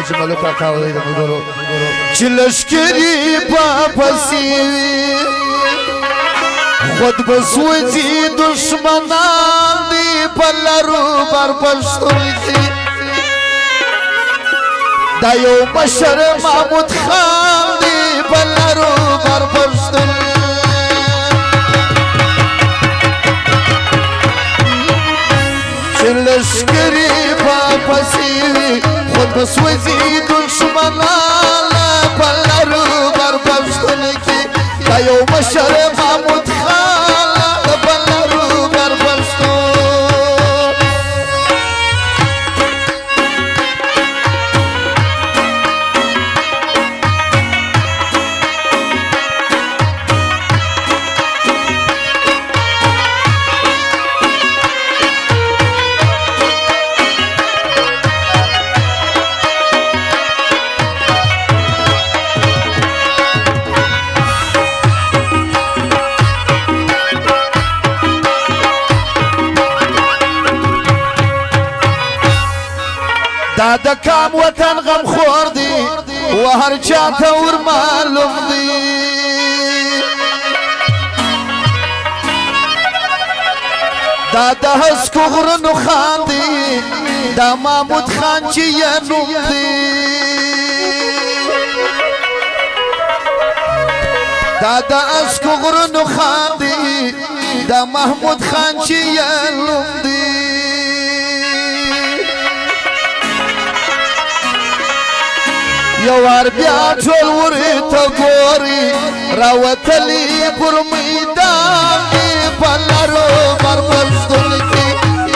چې ملک کاکا ولې د ملګرو چې لشکري پاپسي خود بسوځي دشمنان دي په لارو بر پښتون کې دا یو مشر محمود خان دی په لارو بر پښتون چې لشکري پاپسي خود بسوځي دشمنان په لارو بر پښتون کې دا یو مشر محمود خان په لارو بر پښتون دا د کام وطن غم خور دی و هر چاته ور معلوم دی دا د هسکو غرونو خان دی دا محمود خان چې یې نوم دی دا د هسکو غرونو خان دی دا محمود خان چې یې نوم دی یوار بیا ټول ورته ګوري راوتلي پر میدان کې په لارو بر پښتون کې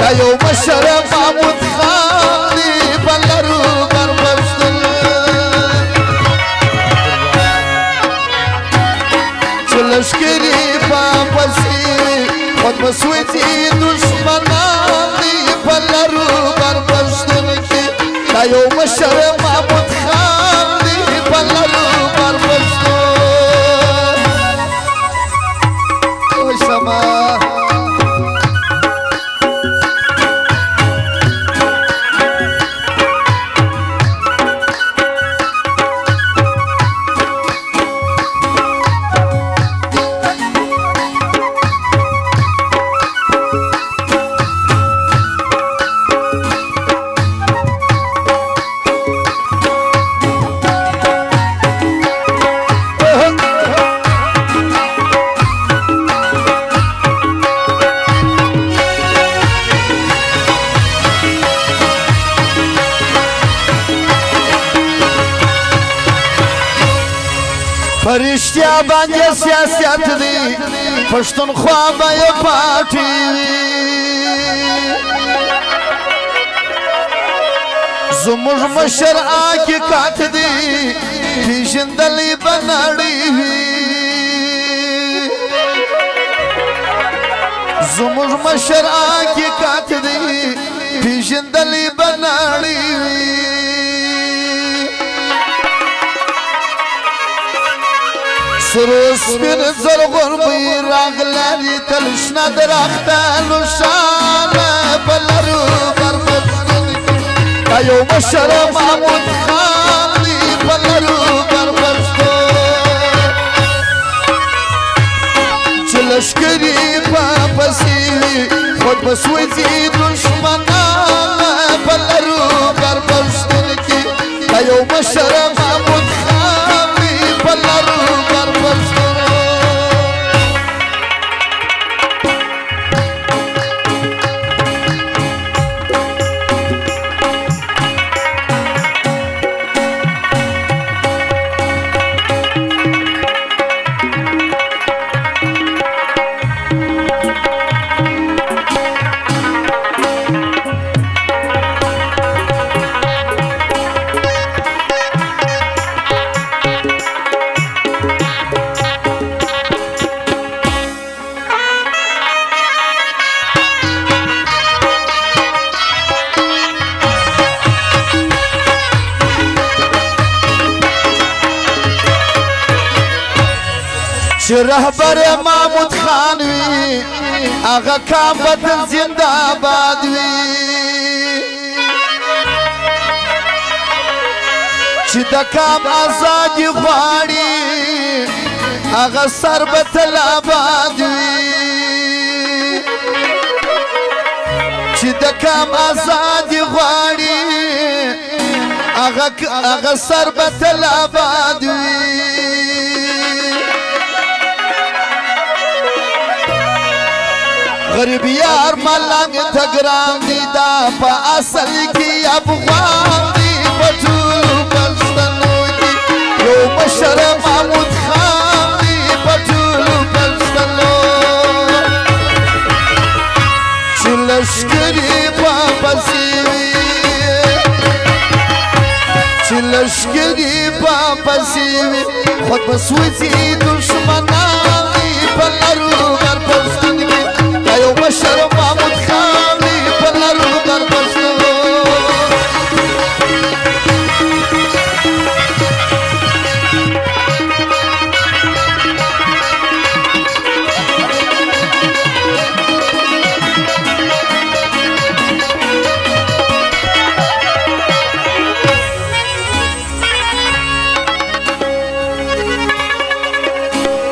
دا یو مشر محمود خان دی په لارو بر پښتون چې لشکري پاپسي خود بسوځي دشمنان دی په لارو بر پښتون کې دا یو مشر محمود خان Palaru barbasto, oi sama. فرشتیا باندې سیاست دی پښتونخوا به یې پاټي وي زموږ مشر حقیقت دی پیژندلی به نړۍ وي زموږ مشر حقیقت دی پیژندلی به نړۍ وي سروس بین زرغون بیرغ لري تل شنه درختانو شانه په لارو بر پښتون کې دا یو مشر محمود خان دی په لارو بر پښتون چې لشکري پاپسي خود بسوځي دشمنان په لارو بر پښتون کې دا یو مشر محمود خان دی په لارو چې رهبر محمود خان وي هغه کام وطن زنده آباد وي چې د کام آزادي غواړي هغه سر به تل آباد وي چې د کام آزادي غواړي هغه سر به تل آباد وي غریب یار ملنګ ته ګران دي دا په اصل کې افغان دي په ټولو پښتنو کې یو مشر محمود خان دي په ټولو پښتنو چې لښکرې په پسې وي چې لښکرې په پسې وي خود به سوځي دښمن